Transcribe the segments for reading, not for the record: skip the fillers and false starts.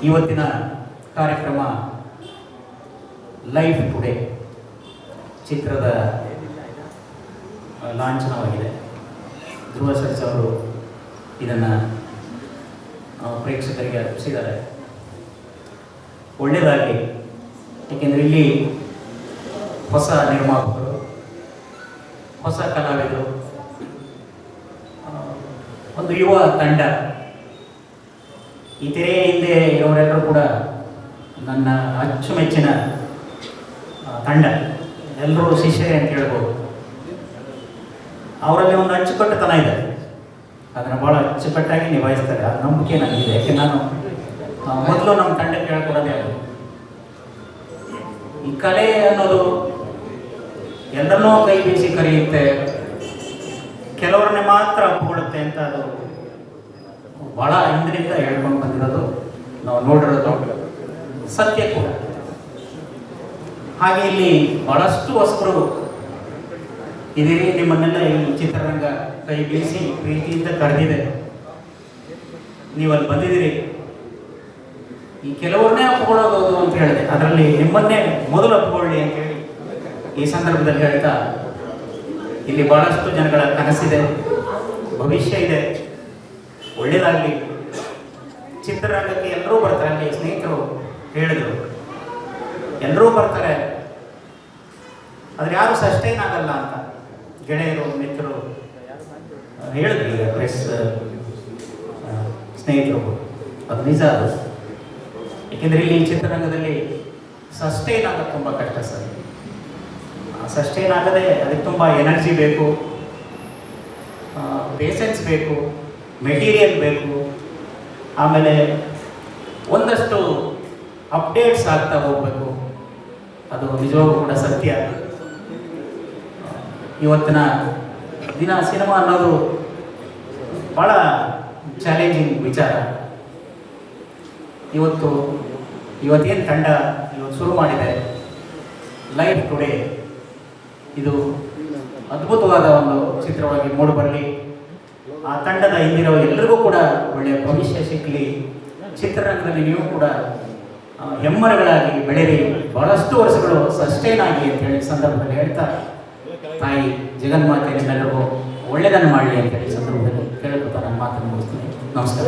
ಇವತ್ತಿನ ಕಾರ್ಯಕ್ರಮ life today ಚಿತ್ರದ ಲಾಂಛನವಾಗಿದೆ. ಧ್ರುವ ಸರ್ಜಾ ಅವರು ಇದನ್ನು ಪ್ರೇಕ್ಷಕರಿಗೆ ಅರ್ಪಿಸಿದ್ದಾರೆ. ಒಳ್ಳೆಯದಾಗಲಿ, ಏಕೆಂದರೆ ಇಲ್ಲಿ ಹೊಸ ನಿರ್ಮಾಪಕರು, ಹೊಸ ಕಲಾವಿದರು, ಒಂದು ಯುವ ತಂಡ, ಈ ತೆರೆಯ ಹಿಂದೆ ಇರೋರೆಲ್ಲರೂ ಕೂಡ ನನ್ನ ಅಚ್ಚುಮೆಚ್ಚಿನ ತಂಡ, ಎಲ್ಲರೂ ಶಿಷ್ಯರೇ ಅಂತ ಹೇಳ್ಬೋದು. ಅವರಲ್ಲಿ ಒಂದು ಅಚ್ಚುಕಟ್ಟುತನ ಇದೆ, ಅದನ್ನು ಭಾಳ ಅಚ್ಚುಕಟ್ಟಾಗಿ ನಿಭಾಯಿಸ್ತಾರೆ. ಆ ನಂಬಿಕೆ ನನಗಿದೆ. ಯಾಕೆ ನಾನು ಮೊದಲು ನಮ್ಮ ತಂಡಕ್ಕೆ ಹೇಳ್ಕೊಡೋದೇ ಅದು. ಈ ಕಲೆ ಅನ್ನೋದು ಎಲ್ಲರನ್ನೂ ಕೈ ಬೀಸಿ ಕರೆಯುತ್ತೆ, ಕೆಲವರನ್ನೇ ಮಾತ್ರ ಒಪ್ಪಿಕೊಳ್ಳುತ್ತೆ ಅಂತ ಅದು ಭಾಳ ಹಿಂದಿನಿಂದ ಹೇಳ್ಕೊಂಡು ಬಂದಿರೋದು ನಾವು ನೋಡಿರೋದು ಸತ್ಯ ಕೂಡ. ಹಾಗೆ ಇಲ್ಲಿ ಬಹಳಷ್ಟು ಹೊಸಬರು ಇದೀರಿ. ನಿಮ್ಮನ್ನೆಲ್ಲ ಈ ಚಿತ್ರರಂಗ ಕೈ ಬೀಸಿ ಪ್ರೀತಿಯಿಂದ ಕರೆದಿದೆ. ನೀವು ಅಲ್ಲಿ ಬಂದಿದ್ದೀರಿ. ಈ ಕೆಲವ್ರನ್ನೇ ಒಪ್ಪಿಕೊಳ್ಳೋದು ಅಂತ ಹೇಳಿದೆ, ಅದರಲ್ಲಿ ನಿಮ್ಮನ್ನೇ ಮೊದಲು ಒಪ್ಪಿಕೊಳ್ಳಿ ಅಂತ ಹೇಳಿ ಈ ಸಂದರ್ಭದಲ್ಲಿ ಹೇಳ್ತಾ, ಇಲ್ಲಿ ಬಹಳಷ್ಟು ಜನಗಳ ಕನಸಿದೆ, ಭವಿಷ್ಯ ಇದೆ, ಒಳ್ಳೆಯದಾಗಲಿ. ಚಿತ್ರರಂಗಕ್ಕೆ ಎಲ್ಲರೂ ಬರ್ತಾರೆ. ಅಲ್ಲಿ ಸ್ನೇಹಿತರು ಹೇಳಿದರು, ಎಲ್ಲರೂ ಬರ್ತಾರೆ, ಆದರೆ ಯಾರು ಸಸ್ಟೈನ್ ಆಗಲ್ಲ ಅಂತ ಗೆಳೆಯರು ಮಿತ್ರರು ಹೇಳಿದ್ರು. ಈಗ ಪ್ರೆಸ್ ಸ್ನೇಹಿತರು, ಅದು ನಿಜ. ಅದು ಏಕೆಂದರೆ ಇಲ್ಲಿ ಚಿತ್ರರಂಗದಲ್ಲಿ ಸಸ್ಟೈನ್ ಆಗೋದು ತುಂಬ ಕಷ್ಟ ಸರ್. ಸಸ್ಟೈನ್ ಆಗದೆ ಅದಕ್ಕೆ ತುಂಬ ಎನರ್ಜಿ ಬೇಕು, ಪೇಷನ್ಸ್ ಬೇಕು, ಮೆಟೀರಿಯಲ್ ಬೇಕು, ಆಮೇಲೆ ಒಂದಷ್ಟು ಅಪ್ಡೇಟ್ಸ್ ಆಗ್ತಾ ಹೋಗಬೇಕು. ಅದು ನಿಜವಾಗೂ ಕೂಡ ಸತ್ಯ. ಇವತ್ತಿನ ದಿನ ಸಿನಿಮಾ ಅನ್ನೋದು ಭಾಳ ಚಾಲೆಂಜಿಂಗ್ ವಿಚಾರ. ಇವತ್ತೇನು ತಂಡ ಇವತ್ತು ಶುರು ಮಾಡಿದೆ ಲೈಫ್ ಟುಡೇ, ಇದು ಅದ್ಭುತವಾದ ಒಂದು ಚಿತ್ರವಾಗಿ ಮೂಡಿಬರಲಿ. ಆ ತಂಡದ ಹಿಂದಿರೋ ಎಲ್ಲರಿಗೂ ಕೂಡ ಒಳ್ಳೆಯ ಭವಿಷ್ಯ ಸಿಕ್ಕಲಿ. ಚಿತ್ರರಂಗದಲ್ಲಿ ನೀವು ಕೂಡ ಹೆಮ್ಮರಗಳಾಗಿ ಬೆಳೆಯಿರಿ, ಬಹಳಷ್ಟು ವರ್ಷಗಳು ಸಸ್ಟೈನ್ ಆಗಿ ಅಂತ ಹೇಳಿ ಸಂದರ್ಭದಲ್ಲಿ ಹೇಳ್ತಾ, ತಾಯಿ ಜಗನ್ಮಾತೆ ನಿಮ್ಮೆಲ್ಲರಿಗೂ ಒಳ್ಳೆಯದನ್ನು ಮಾಡಲಿ ಅಂತ ಹೇಳಿ ಸಂದರ್ಭದಲ್ಲಿ ಕೇಳ್ಕೊತಾ ನನ್ನ ಮಾತನ್ನು ಮುಗಿಸ್ತೀನಿ. ನಮಸ್ಕಾರ.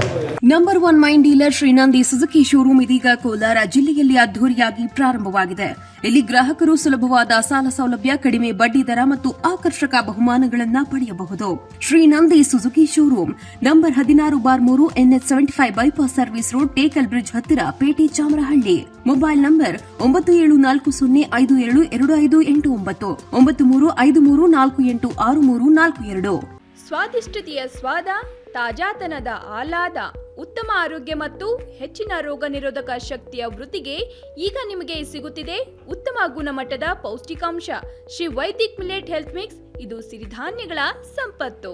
Number 1 main dealer Srinandi Suzuki showroom ಇದೀಗ ಕೋಲಾರ ಜಿಲ್ಲೆಯಲ್ಲಿ ಅದ್ದೂರಿಯಾಗಿ ಪ್ರಾರಂಭವಾಗಿದೆ. ಇಲ್ಲಿ ಗ್ರಾಹಕರು ಸುಲಭವಾದ ಸಾಲ ಸೌಲಭ್ಯ, ಕಡಿಮೆ ಬಡ್ಡಿ ದರ ಮತ್ತು ಆಕರ್ಷಕ ಬಹುಮಾನಗಳನ್ನು ಪಡೆಯಬಹುದು. Srinandi Suzuki showroom number 16/3 NH 75 bypass service road, Tekal bridge ಹತ್ತಿರ, ಪೇಟೆ, ಚಾಮರಹಳ್ಳಿ. Mobile number 9740525289 9353486342. ಸ್ವಾದಿಷ್ಟತೆಯ ಸ್ವಾದ, ತಾಜಾತನದ ಆಹ್ಲಾದ, ಉತ್ತಮ ಆರೋಗ್ಯ ಮತ್ತು ಹೆಚ್ಚಿನ ರೋಗ ನಿರೋಧಕ ಶಕ್ತಿಯ ವೃದ್ಧಿಗೆ ಈಗ ನಿಮಗೆ ಸಿಗುತ್ತಿದೆ ಉತ್ತಮ ಗುಣಮಟ್ಟದ ಪೌಷ್ಟಿಕಾಂಶ. Shri Vaidik millet health mix, ಇದು ಸಿರಿಧಾನ್ಯಗಳ ಸಂಪತ್ತು.